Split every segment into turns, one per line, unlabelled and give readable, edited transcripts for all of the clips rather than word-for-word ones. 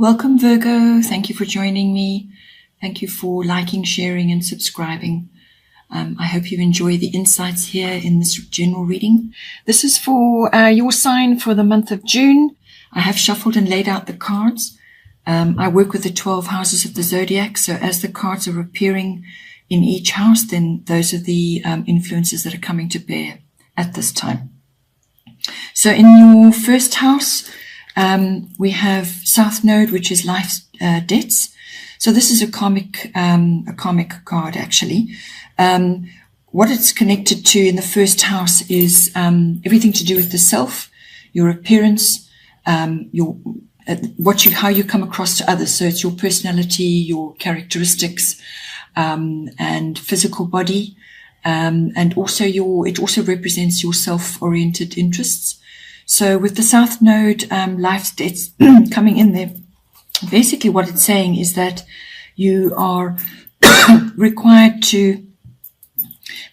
Welcome, Virgo. Thank you for joining me. Thank you for liking, sharing, and subscribing. I hope you enjoy the insights here in this general reading. This is for your sign for the month of June. I have shuffled and laid out the cards. I work with the 12 houses of the zodiac, so as the cards are appearing in each house, then those are the influences that are coming to bear at this time. So in your first house, we have South Node, which is life's debts. So this is a karmic card, actually. What it's connected to in the first house is everything to do with the self, your appearance, how you come across to others. So it's your personality, your characteristics, and physical body, and also it also represents your self-oriented interests. So with the South Node, life's debts coming in there, basically what it's saying is that you are required to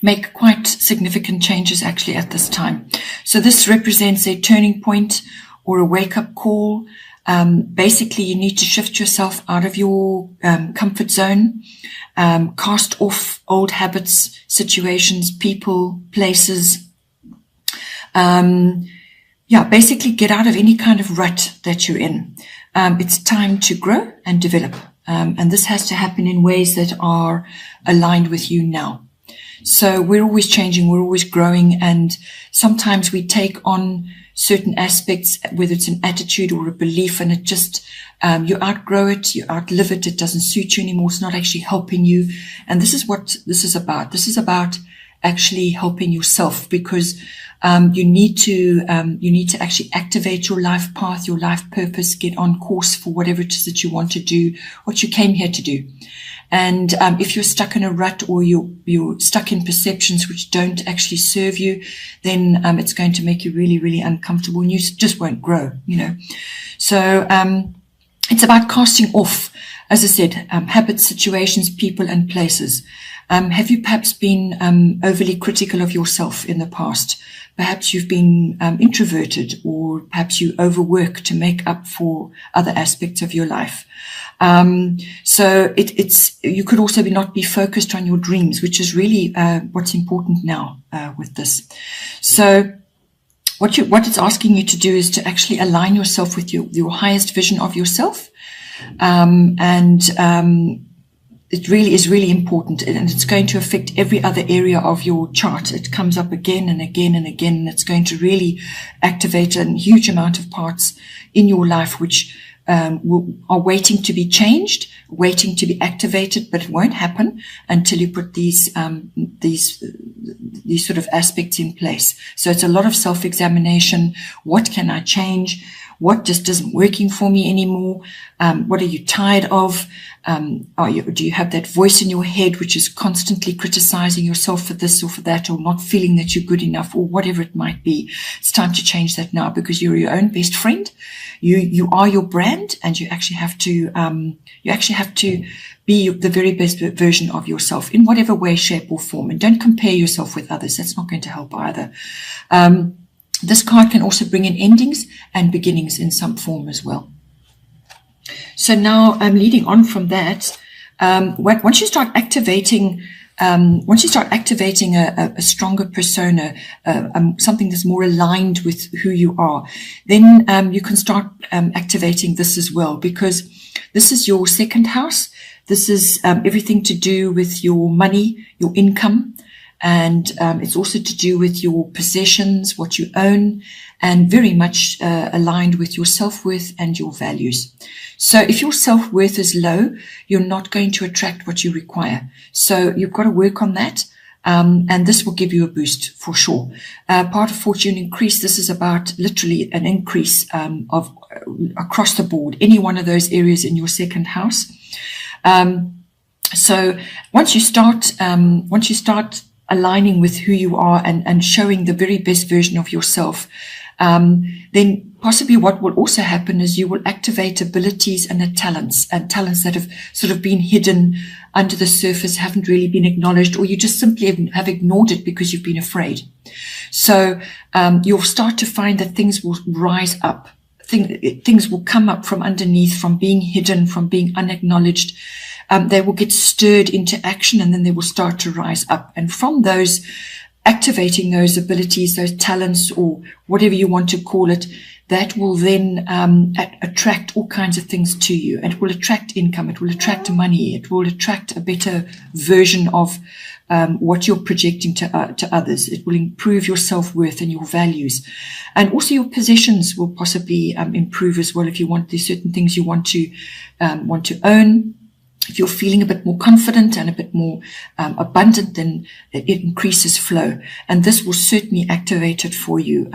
make quite significant changes actually at this time. So this represents a turning point or a wake-up call. Basically, you need to shift yourself out of your comfort zone, cast off old habits, situations, people, places. Basically get out of any kind of rut that you're in. It's time to grow and develop. And this has to happen in ways that are aligned with you now. So we're always changing, we're always growing, and sometimes we take on certain aspects, whether it's an attitude or a belief, and it just, you outgrow it, you outlive it, it doesn't suit you anymore, it's not actually helping you. And this is what this is about. This is about actually helping yourself, because you need to actually activate your life path, your life purpose, get on course for whatever it is that you want to do, what you came here to do. And if you're stuck in a rut, or you're stuck in perceptions which don't actually serve you, then it's going to make you really, really uncomfortable, and you just won't grow, So it's about casting off, as I said, habits, situations, people, and places. Have you perhaps been overly critical of yourself in the past? Perhaps you've been introverted, or perhaps you overwork to make up for other aspects of your life. So you could also not be focused on your dreams, which is really what's important now with this. So what it's asking you to do is to actually align yourself with your highest vision of yourself, it really is really important, and it's going to affect every other area of your chart. It comes up again and again and again, and it's going to really activate a huge amount of parts in your life which are waiting to be changed, waiting to be activated, but it won't happen until you put these sort of aspects in place. So it's a lot of self-examination. What can I change? What just isn't working for me anymore? What are you tired of? Do you have that voice in your head which is constantly criticizing yourself for this or for that, or not feeling that you're good enough, or whatever it might be? It's time to change that now, because you're your own best friend. You are your brand, and you actually have to be the very best version of yourself in whatever way, shape, or form. And don't compare yourself with others. That's not going to help either. This card can also bring in endings and beginnings in some form as well. So now I'm leading on from that. Once you start activating a stronger persona, something that's more aligned with who you are, then you can start activating this as well, because this is your second house. This is everything to do with your money, your income. And it's also to do with your possessions, what you own, and very much aligned with your self-worth and your values. So if your self-worth is low, you're not going to attract what you require. So you've got to work on that, and this will give you a boost for sure. Part of fortune increase, this is about literally an increase of across the board, any one of those areas in your second house. So once you start aligning with who you are and showing the very best version of yourself, then possibly what will also happen is you will activate abilities and talents that have sort of been hidden under the surface, haven't really been acknowledged, or you just simply have ignored it because you've been afraid. So you'll start to find that things will rise up. things will come up from underneath, from being hidden, from being unacknowledged. They will get stirred into action, and then they will start to rise up. And from those, activating those abilities, those talents, or whatever you want to call it, that will then attract all kinds of things to you. It will attract income. It will attract money. It will attract a better version of what you're projecting to others. It will improve your self-worth and your values. And also your possessions will possibly improve as well if you want. There's certain things you want to own. If you're feeling a bit more confident and a bit more abundant, then it increases flow. And this will certainly activate it for you.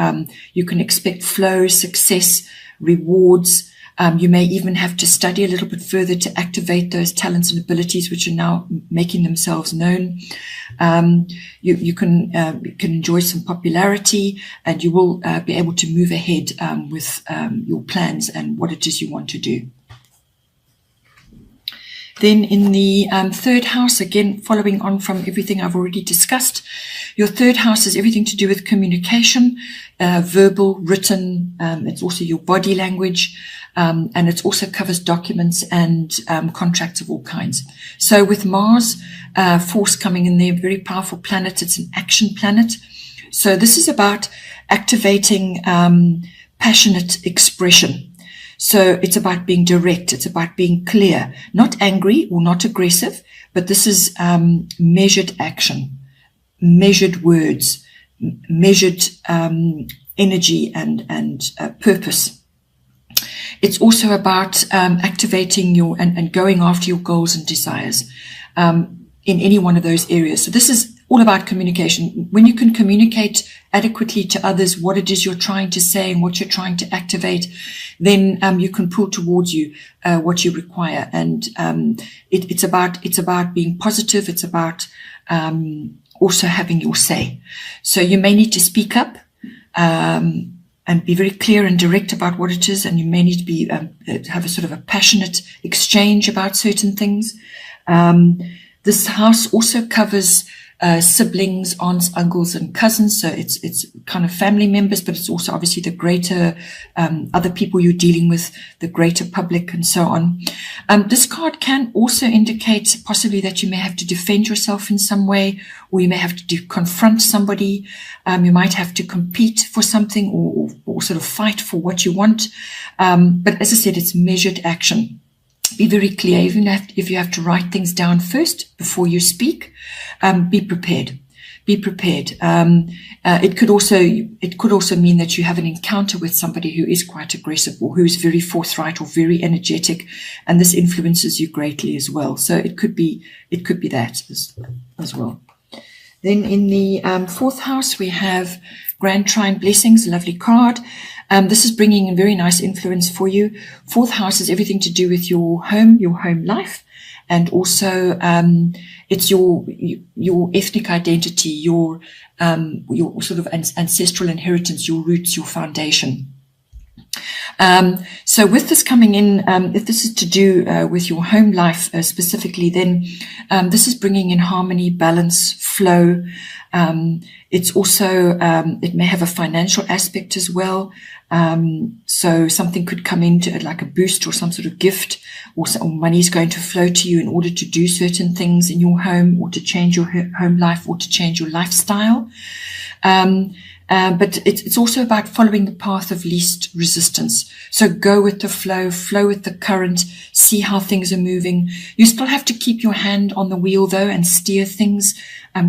You can expect flow, success, rewards. You may even have to study a little bit further to activate those talents and abilities which are now making themselves known. You can enjoy some popularity, and you will be able to move ahead with your plans and what it is you want to do. Then in the third house, again, following on from everything I've already discussed, your third house is everything to do with communication, verbal, written. It's also your body language, and it also covers documents and contracts of all kinds. So with Mars, force coming in there, very powerful planet. It's an action planet. So this is about activating passionate expression. So it's about being direct. It's about being clear, not angry or not aggressive, but this is measured action, measured words, measured energy and purpose. It's also about activating your and going after your goals and desires in any one of those areas. So this is all about communication. When you can communicate adequately to others what it is you're trying to say and what you're trying to activate, then you can pull towards you what you require. And it's about being positive. It's about also having your say. So you may need to speak up and be very clear and direct about what it is, and you may need to be have a sort of a passionate exchange about certain things. This house also covers siblings, aunts, uncles, and cousins. So it's kind of family members, but it's also obviously the greater other people you're dealing with, the greater public, and so on. This card can also indicate possibly that you may have to defend yourself in some way, or you may have to confront somebody. You might have to compete for something, or sort of fight for what you want. But as I said, it's measured action. Be very clear. Even if you have to write things down first before you speak, be prepared. Be prepared. It could also mean that you have an encounter with somebody who is quite aggressive, or who is very forthright or very energetic, and this influences you greatly as well. So it could be that as well. Then in the fourth house, we have Grand Trine Blessings, a lovely card. This is bringing a very nice influence for you. Fourth house is everything to do with your home life, and also it's your ethnic identity, your sort of ancestral inheritance, your roots, your foundation. So with this coming in, if this is to do with your home life specifically, then this is bringing in harmony, balance, flow. It's also, it may have a financial aspect as well. So something could come into it like a boost or some sort of gift, or money is going to flow to you in order to do certain things in your home, or to change your home life, or to change your lifestyle. But it's also about following the path of least resistance. So go with the flow with the current, see how things are moving. You still have to keep your hand on the wheel though, and steer things.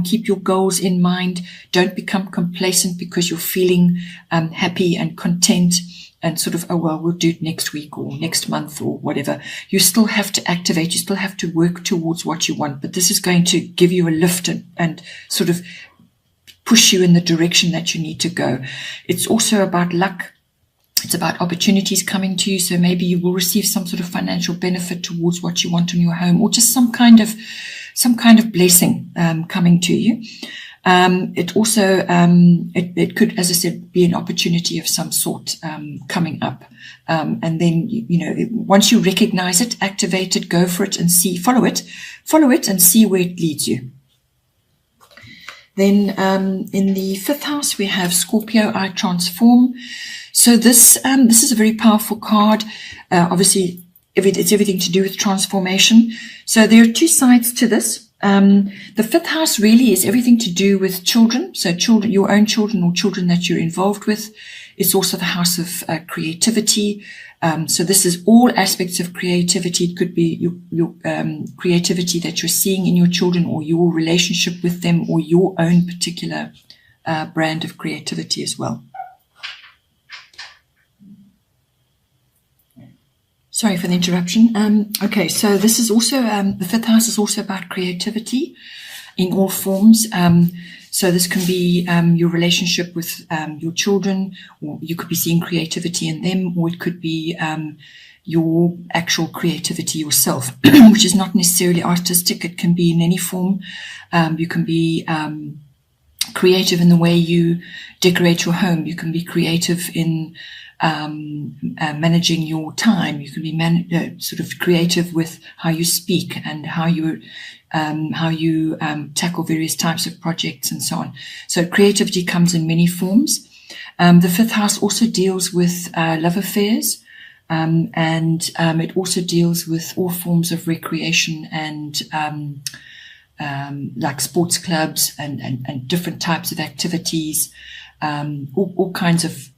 Keep your goals in mind. Don't become complacent because you're feeling happy and content and sort of, oh, well, we'll do it next week or next month or whatever. You still have to activate. You still have to work towards what you want. But this is going to give you a lift and sort of push you in the direction that you need to go. It's also about luck. It's about opportunities coming to you. So maybe you will receive some sort of financial benefit towards what you want in your home, or just some kind of blessing coming to you. It also it could, as I said, be an opportunity of some sort coming up. And then once you recognize it, activate it, go for it, and follow it, and see where it leads you. Then in the 5th house, we have Scorpio, I transform. So this is a very powerful card. Obviously, it's everything to do with transformation. So there are two sides to this. The 5th house really is everything to do with children. So children, your own children or children that you're involved with. It's also the house of creativity. So this is all aspects of creativity. It could be your creativity that you're seeing in your children, or your relationship with them, or your own particular brand of creativity as well. Sorry for the interruption. Okay, so this is also, the 5th house is also about creativity in all forms. So this can be your relationship with your children, or you could be seeing creativity in them, or it could be your actual creativity yourself, which is not necessarily artistic. It can be in any form. You can be creative in the way you decorate your home. You can be creative in managing your time. You can be sort of creative with how you speak and how you tackle various types of projects and so on. So creativity comes in many forms. The 5th house also deals with love affairs, and it also deals with all forms of recreation and like sports clubs and different types of activities, all kinds of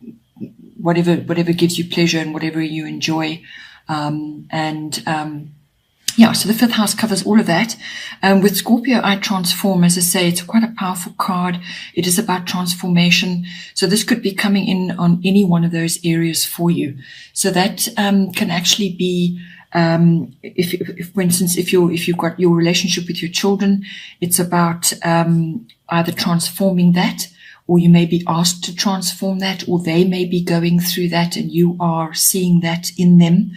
whatever gives you pleasure and whatever you enjoy. Yeah, so the 5th house covers all of that. With Scorpio, I transform, as I say, it's quite a powerful card. It is about transformation. So this could be coming in on any one of those areas for you. So that can actually be, if for instance, if you've got your relationship with your children, it's about either transforming that, or you may be asked to transform that, or they may be going through that and you are seeing that in them.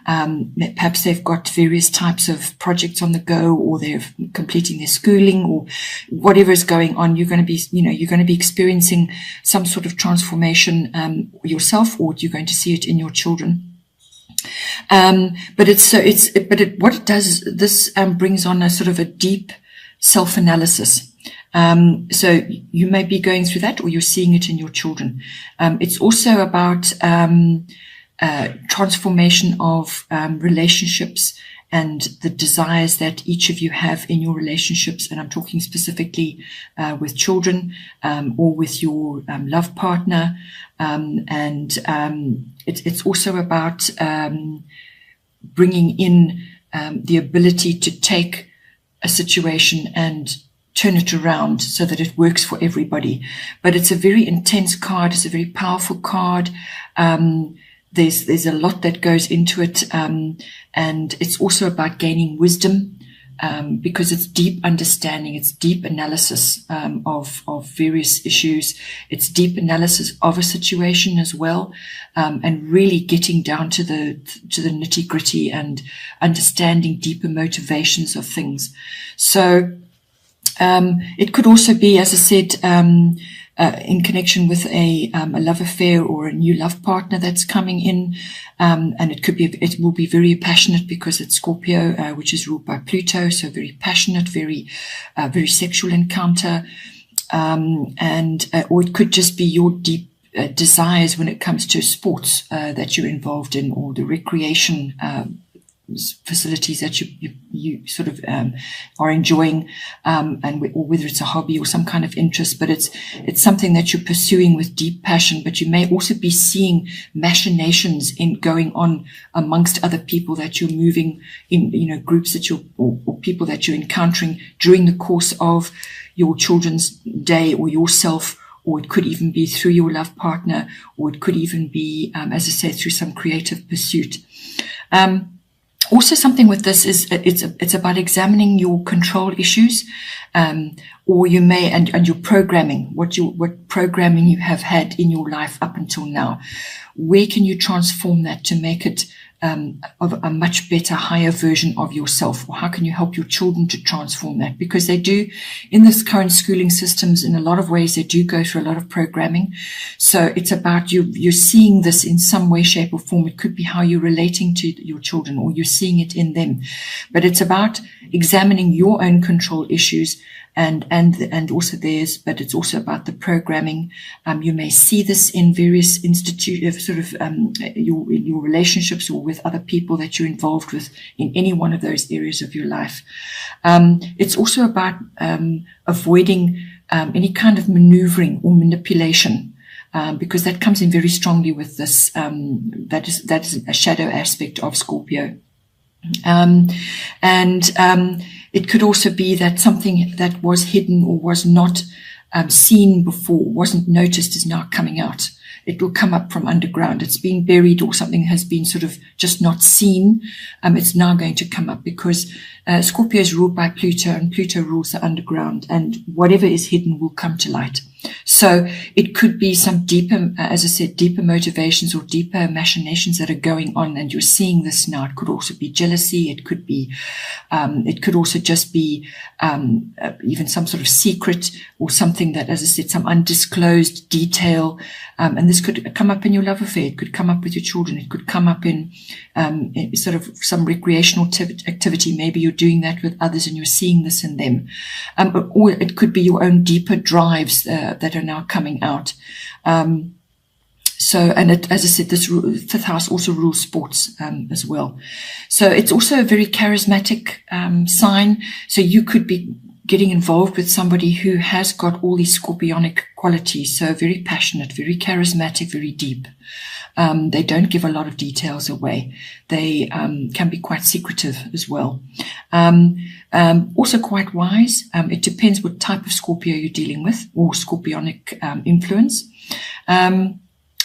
Perhaps they've got various types of projects on the go, or they're completing their schooling, or whatever is going on. You're going to be, you're going to be experiencing some sort of transformation yourself, or you're going to see it in your children. What it does, this brings on a sort of a deep self-analysis. So you may be going through that, or you're seeing it in your children. It's also about transformation of relationships and the desires that each of you have in your relationships. And I'm talking specifically with children or with your love partner. It's also about bringing in the ability to take a situation and turn it around so that it works for everybody. But it's a very intense card. It's a very powerful card. There's a lot that goes into it. And it's also about gaining wisdom, because it's deep understanding. It's deep analysis, of various issues. It's deep analysis of a situation as well. And really getting down to the nitty gritty and understanding deeper motivations of things. So, it could also be, as I said, in connection with a love affair or a new love partner that's coming in. And it will be very passionate because it's Scorpio, which is ruled by Pluto. So very passionate, very sexual encounter. Or it could just be your deep desires when it comes to sports, that you're involved in, or the recreation, facilities that you sort of are enjoying, or whether it's a hobby or some kind of interest, but it's something that you're pursuing with deep passion. But you may also be seeing machinations in going on amongst other people that you're moving in, groups that or people that you're encountering during the course of your children's day, or yourself. Or it could even be through your love partner, or it could even be, as I say, through some creative pursuit. Also, something with this is it's about examining your control issues, or you may and your programming, what programming you have had in your life up until now. Where can you transform that to make it of a much better, higher version of yourself? Or how can you help your children to transform that? Because they do, in this current schooling systems, in a lot of ways, they do go through a lot of programming. So it's about you're seeing this in some way, shape or form. It could be how you're relating to your children, or you're seeing it in them. But it's about examining your own control issues and also theirs, but it's also about the programming. You may see this in various your relationships or with other people that you're involved with in any one of those areas of your life. It's also about avoiding any kind of maneuvering or manipulation, because that comes in very strongly with this. That is a shadow aspect of Scorpio. It could also be that something that was hidden or was not seen before, wasn't noticed, is now coming out. It will come up from underground. It's been buried, or something has been sort of just not seen. It's now going to come up because Scorpio is ruled by Pluto, and Pluto rules the underground, and whatever is hidden will come to light. So it could be some deeper, as I said, deeper motivations or deeper machinations that are going on, and you're seeing this now. It could also be jealousy. It could be, it could also just be even some sort of secret or something that, as I said, some undisclosed detail. And this could come up in your love affair. It could come up with your children. It could come up in sort of some recreational activity. Maybe you're doing that with others and you're seeing this in them. Or it could be your own deeper drives that are now coming out. As I said, this fifth house also rules sports as well. So it's also a very charismatic sign. So you could be getting involved with somebody who has got all these scorpionic qualities. So very passionate, very charismatic, very deep. They don't give a lot of details away. They can be quite secretive as well. Also quite wise. It depends what type of Scorpio you're dealing with, or scorpionic influence.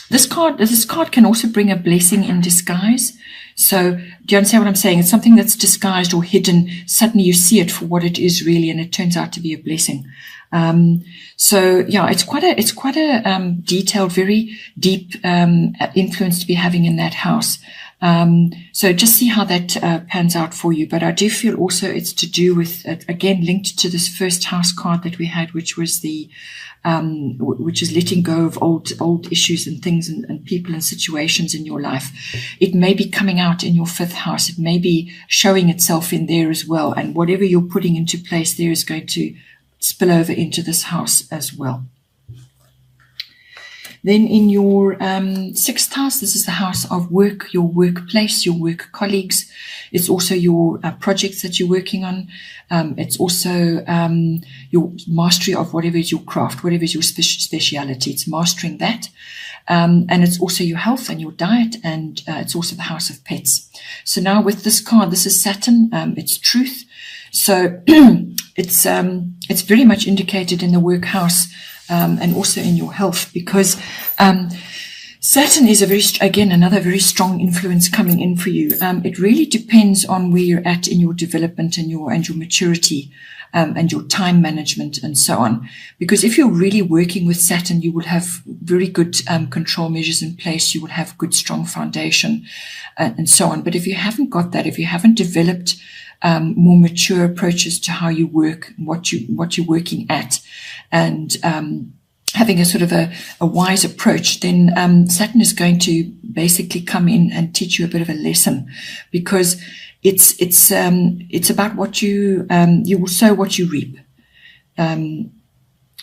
This card can also bring a blessing in disguise. So do you understand what I'm saying? It's something that's disguised or hidden. Suddenly you see it for what it is really, and it turns out to be a blessing. So yeah, it's quite a detailed, very deep influence to be having in that house. So just see how that pans out for you. But I do feel also it's to do with, again, linked to this first house card that we had, which was which is letting go of old issues and things and people and situations in your life. It may be coming out in your fifth house. It may be showing itself in there as well. And whatever you're putting into place there is going to spill over into this house as well. Then in your sixth house, this is the house of work, your workplace, your work colleagues. It's also your projects that you're working on. It's also your mastery of whatever is your craft, whatever is your speciality. It's mastering that. And it's also your health and your diet, and it's also the house of pets. So now with this card, this is Saturn. It's truth. So it's very much indicated in the work house. And also in your health, because Saturn is another very strong influence coming in for you. It really depends on where you're at in your development and your maturity, and your time management and so on. Because if you're really working with Saturn, you will have very good control measures in place. You will have good, strong foundation, and so on. But if you haven't got that, if you haven't developed more mature approaches to how you work, what you're working at, and having a sort of a wise approach, then Saturn is going to basically come in and teach you a bit of a lesson, because it's about what you will sow, what you reap.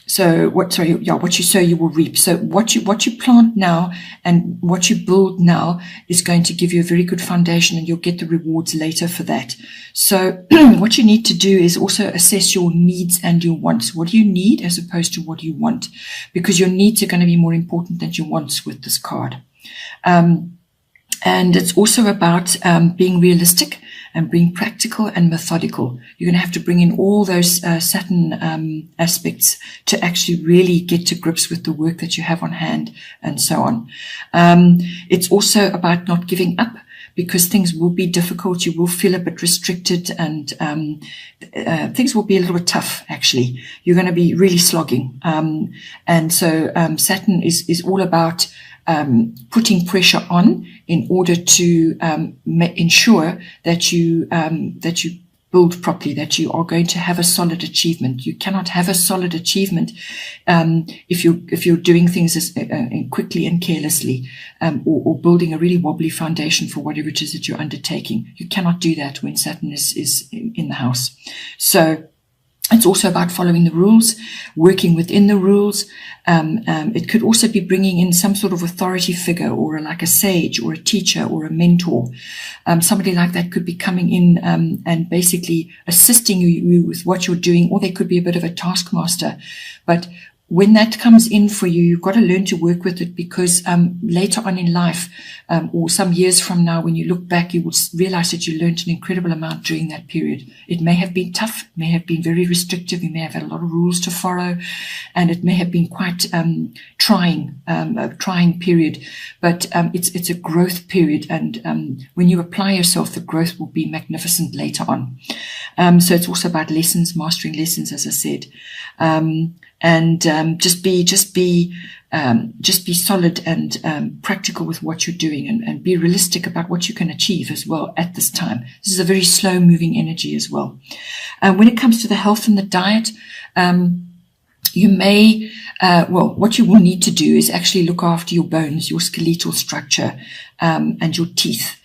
What you sow, you will reap. So what you plant now and what you build now is going to give you a very good foundation, and you'll get the rewards later for that. So what you need to do is also assess your needs and your wants. What do you need as opposed to what you want? Because your needs are going to be more important than your wants with this card. And it's also about being realistic and being practical and methodical. You're going to have to bring in all those Saturn aspects to actually really get to grips with the work that you have on hand, and so on. It's also about not giving up, because things will be difficult. You will feel a bit restricted, and things will be a little bit tough, actually. You're going to be really slogging. And so Saturn is all about putting pressure on in order to ensure that you build properly, that you are going to have a solid achievement. You cannot have a solid achievement if you're doing things quickly and carelessly, or building a really wobbly foundation for whatever it is that you're undertaking. You cannot do that when Saturn is in the house. So It's also about following the rules, working within the rules. It could also be bringing in some sort of authority figure, or like a sage or a teacher or a mentor. Somebody like that could be coming in and basically assisting you with what you're doing, or they could be a bit of a taskmaster. But when that comes in for you, you've got to learn to work with it, because later on in life, or some years from now, when you look back, you will realize that you learned an incredible amount during that period. It may have been tough, it may have been very restrictive, you may have had a lot of rules to follow, and it may have been quite trying, a trying period. But it's a growth period, and when you apply yourself, the growth will be magnificent later on. So it's also about lessons, mastering lessons, as I said. And just be solid and practical with what you're doing, and be realistic about what you can achieve as well at this time. This is a very slow moving energy as well. When it comes to the health and the diet, you may, what you will need to do is actually look after your bones, your skeletal structure, and your teeth,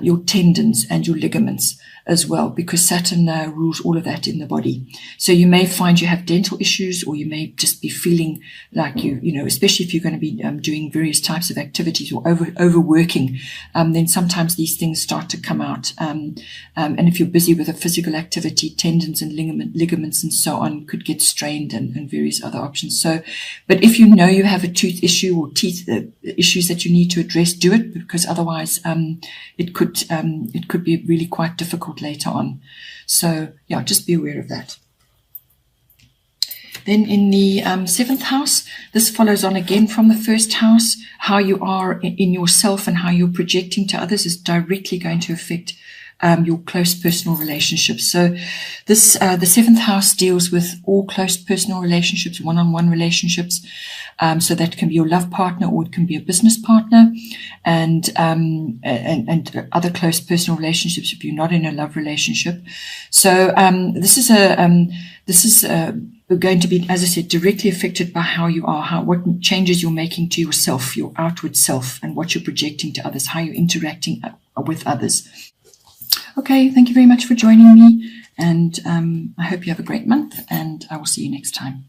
your tendons and your ligaments as well, because Saturn rules all of that in the body. So you may find you have dental issues, or you may just be feeling like especially if you're going to be doing various types of activities or overworking, then sometimes these things start to come out. And if you're busy with a physical activity, tendons and ligaments and so on could get strained, and various other options. So, but if you know you have a tooth issue or teeth issues that you need to address, do it, because otherwise it could be really quite difficult later on. So yeah, just be aware of that. Then in the 7th house, this follows on again from the 1st house. How you are in yourself and how you're projecting to others is directly going to affect your close personal relationships. So this the 7th house deals with all close personal relationships, one-on-one relationships. So that can be your love partner, or it can be a business partner, and other close personal relationships if you're not in a love relationship. So this is going to be, as I said, directly affected by how you are, what changes you're making to yourself, your outward self, and what you're projecting to others, how you're interacting with others. Okay, thank you very much for joining me, and I hope you have a great month, and I will see you next time.